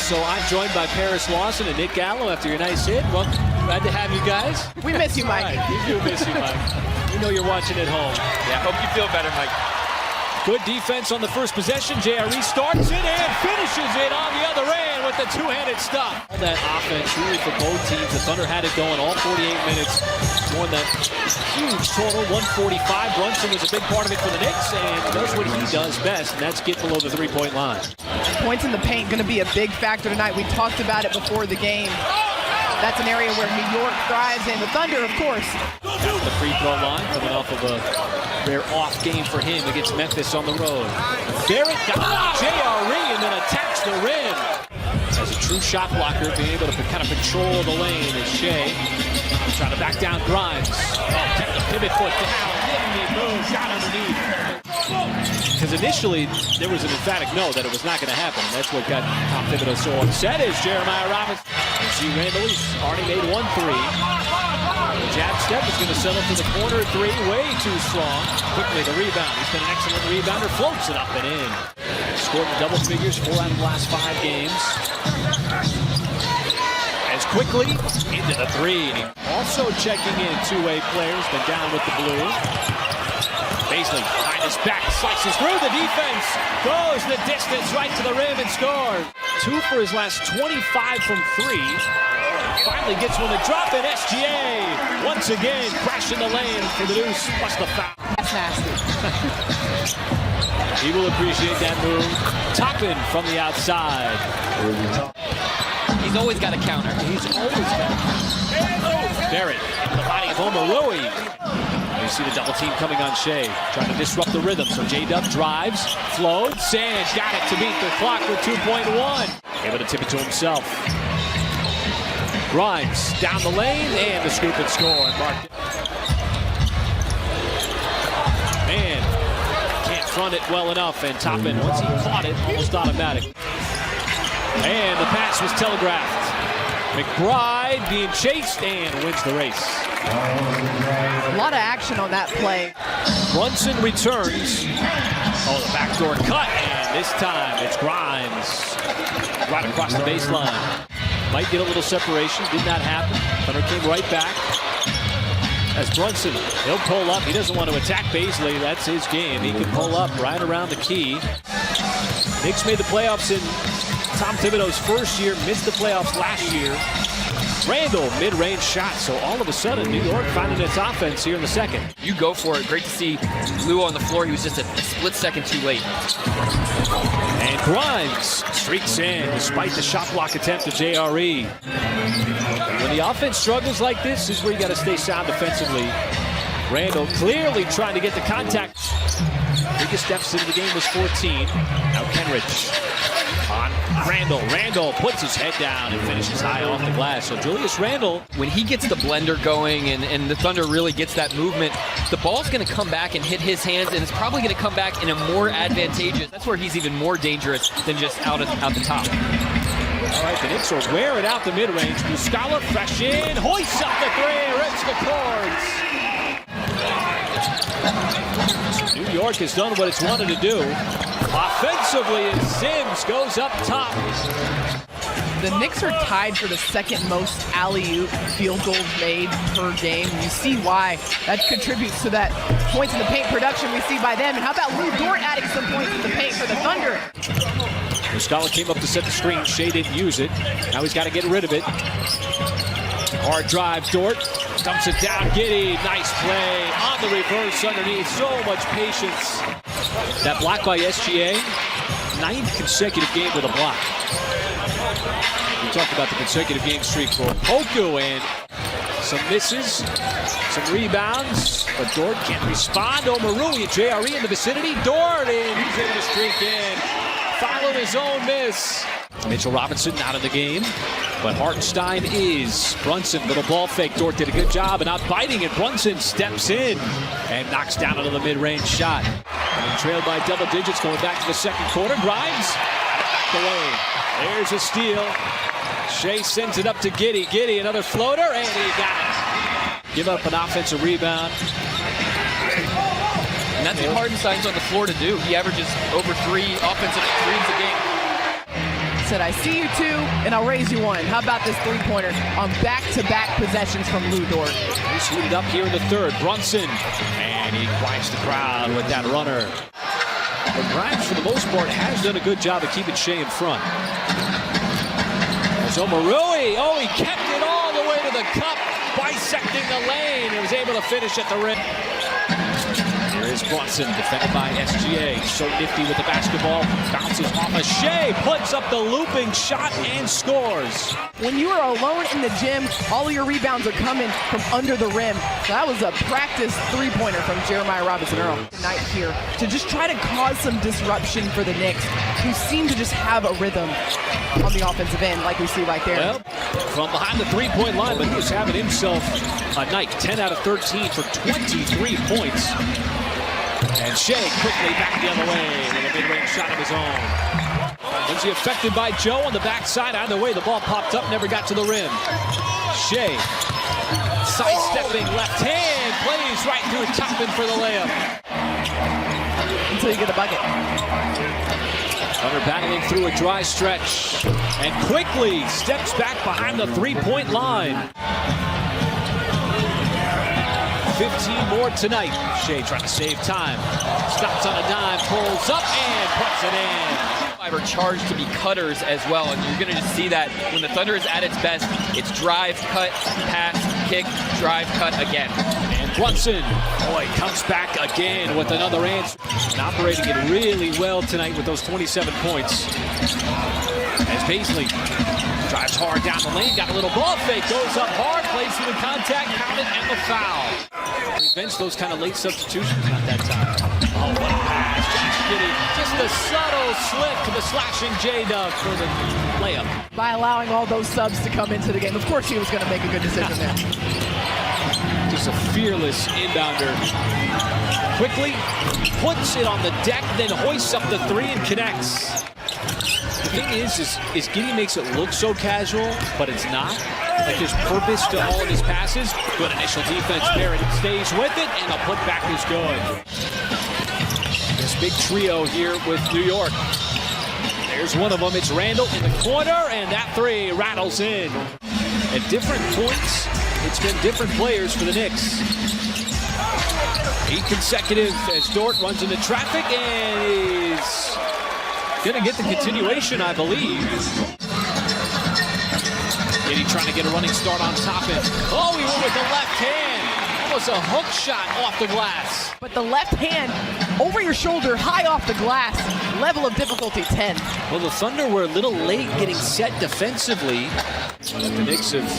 So I'm joined by Paris Lawson and Nick Gallo after your nice hit. Well, glad to have you guys. We miss you, Mike. Right, we do miss you, Mike. We know you're watching at home. Yeah, hope you feel better, Mike. Good defense on the first possession. JRE starts it and finishes it on the other end with the two-handed stop. All that offense really for both teams. The Thunder had it going all 48 minutes. Won that huge total, 145. Brunson was a big part of it for the Knicks, and does what he does best, and that's get below the three-point line. Points in the paint going to be a big factor tonight. We talked about it before the game. That's an area where New York thrives, and the Thunder, of course. Down the free throw line, coming off of a rare off game for him against Memphis on the road. Barrett got JRE and then attacks the rim. As a true shot blocker, being able to kind of control the lane is Shea. Trying to back down Grimes. Oh, take the pivot foot down. Boom, shot underneath. Because initially, there was an emphatic no that it was not going to happen. That's what got Tom Thibodeau so upset is Jeremiah Robinson. You see Randall, he's already made 1 3. The jab step is going to settle for the corner 3, way too strong. Quickly the rebound. He's been an excellent rebounder. Floats it up and in. Scored in double figures 4 out of the last 5 games. As quickly into the 3. Also checking in two-way players, been down with the blue. Baisley behind his back, slices through the defense, goes the distance right to the rim and scores. 2 for his last 25 from 3. Finally gets one to drop it. SGA once again crashing the lane for the deuce plus the foul. That's nasty. He will appreciate that move. Toppin from the outside. He's always got a counter. He's always got it. Barrett into the body of Omarui. You see the double team coming on Shea, trying to disrupt the rhythm. So J-Dub drives, floats, and got it to beat the clock with 2.1. Able to tip it to himself. Grimes down the lane, and the scoop and score. Mark. Man, can't front it well enough, and Toppin, once he caught it, almost automatic. And the pass was telegraphed. McBride being chased and wins the race. A lot of action on that play. Brunson returns. Oh, the backdoor cut, and this time it's Grimes. Right across the baseline. Might get a little separation, did not happen. Thunder came right back. As Brunson, he'll pull up. He doesn't want to attack Baisley. That's his game. He can pull up right around the key. Knicks made the playoffs in Tom Thibodeau's first year, missed the playoffs last year. Randall, mid-range shot. So all of a sudden, New York finding its offense here in the second. You go for it. Great to see Lou on the floor. He was just a split second too late. And Grimes streaks in despite the shot block attempt of JRE. When the offense struggles like this is where you got to stay sound defensively. Randall clearly trying to get the contact. Biggest deficit of the game was 14. Now Kenrich on Randall. Randall puts his head down and finishes high off the glass. So Julius Randall, when he gets the blender going and the Thunder really gets that movement, the ball's going to come back and hit his hands, and it's probably going to come back in a more advantageous. That's where he's even more dangerous than just out the top. All right, the Knicks are wearing out the mid-range. Muscala fresh in, hoists up the 3, rips the cords. New York has done what it's wanted to do. Offensively, as Sims goes up top. The Knicks are tied for the second most alley-oop field goals made per game. And you see why that contributes to that points in the paint production we see by them. And how about Lou Dort adding some points in the paint for the Thunder? Muscala came up to set the screen. Shea didn't use it. Now he's got to get rid of it. Hard drive, Dort dumps it down. Giddey, nice play on the reverse underneath. So much patience. That block by SGA, 9th consecutive game with a block. We talked about the consecutive game streak for Poku, and some misses, some rebounds, but Dort can't respond. Omarui and JRE in the vicinity. Dort, and he's able to streak in. Followed his own miss. Mitchell Robinson not in the game, but Hartenstein is. Brunson, little ball fake. Dort did a good job and not biting it. Brunson steps in and knocks down another mid-range shot. And trailed by double digits going back to the second quarter. Grimes back away. There's a steal. Shea sends it up to Giddey. Giddey, another floater, and he got it. Give up an offensive rebound. And that's what Hartenstein's on the floor to do. He averages over 3 offensive threes a game. Said, I see you two, and I'll raise you one. How about this three-pointer on back-to-back possessions from Lou Dort? He's heated up here in the third. Brunson, and he quiets the crowd with that runner. But Grimes, for the most part, has done a good job of keeping Shea in front. There's Omarui. Oh, he kept it all the way to the cup, bisecting the lane, and was able to finish at the rim. Here is Brunson, defended by SGA. So nifty with the basketball. Bounces off of Shea, puts up the looping shot and scores. When you are alone in the gym, all of your rebounds are coming from under the rim. So that was a practice three-pointer from Jeremiah Robinson-Earl tonight here to just try to cause some disruption for the Knicks, who seem to just have a rhythm on the offensive end, like we see right there. Well, from behind the three-point line, but he was having himself a night. 10 out of 13 for 23 points. And Shea quickly back the other way with a mid-range shot of his own. Was he affected by Joe on the backside? Either way, the ball popped up, never got to the rim. Shea, sidestepping left hand, plays right through Toppin for the layup. Until you get a bucket. Thunder battling through a dry stretch and quickly steps back behind the three-point line. 15 more tonight. Shea trying to save time. Stops on a dime, pulls up, and puts it in. Are charged to be cutters as well, and you're going to just see that when the Thunder is at its best. It's drive, cut, pass, kick, drive, cut again. And Brunson, boy, comes back again with another answer. And operating it really well tonight with those 27 points. As Paisley drives hard down the lane, got a little ball fake, goes up hard, plays through the contact, counted, and the foul. Prevents those kind of late substitutions, not that time. Oh, what a pass. Josh Giddey, just a subtle slip to the slashing J-Dub for the layup. By allowing all those subs to come into the game, of course he was going to make a good decision there. Just a fearless inbounder. Quickly puts it on the deck, then hoists up the three and connects. The thing is Giddey makes it look so casual, but it's not. Like there's purpose to all of his passes. Good initial defense. Barrett stays with it, and the putback is good. This big trio here with New York. There's one of them. It's Randall in the corner, and that three rattles in. At different points, it's been different players for the Knicks. 8 consecutive as Dort runs into traffic, and he's going to get the continuation, I believe. Giddey trying to get a running start on Toppin. Oh, he went with the left hand. Almost a hook shot off the glass. But the left hand over your shoulder, high off the glass. Level of difficulty 10. Well, the Thunder were a little late getting set defensively. The Knicks have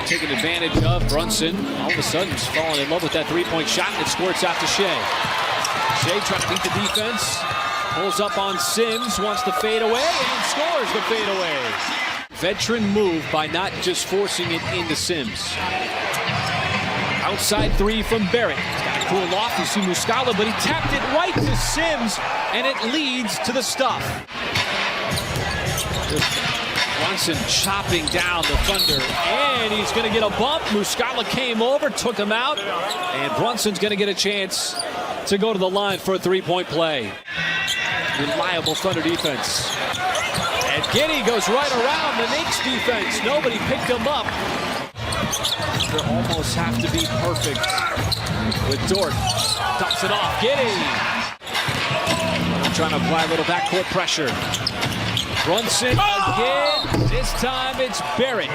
taken advantage of. Brunson all of a sudden is falling in love with that three-point shot, and it squirts out to Shea. Shea trying to beat the defense. Pulls up on Sims, wants the fade away, and scores the fade away. Veteran move by not just forcing it into Sims. Outside three from Barrett. He's got to cool off. You see Muscala, but he tapped it right to Sims, and it leads to the stuff. Brunson chopping down the Thunder, and he's going to get a bump. Muscala came over, took him out, and Brunson's going to get a chance to go to the line for a three-point play. Reliable Thunder defense. And Giddey goes right around the Knicks defense. Nobody picked him up. They almost have to be perfect with Dort. Dumps it off. Giddey trying to apply a little backcourt pressure. Brunson again. This time it's Barrett.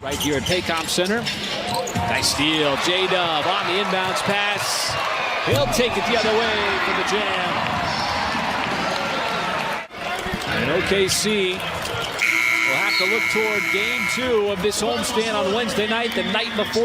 Right here at Paycom Center. Nice steal. J-Dub on the inbounds pass. He'll take it the other way for the jam. And OKC will have to look toward game 2 of this homestand on Wednesday night, the night before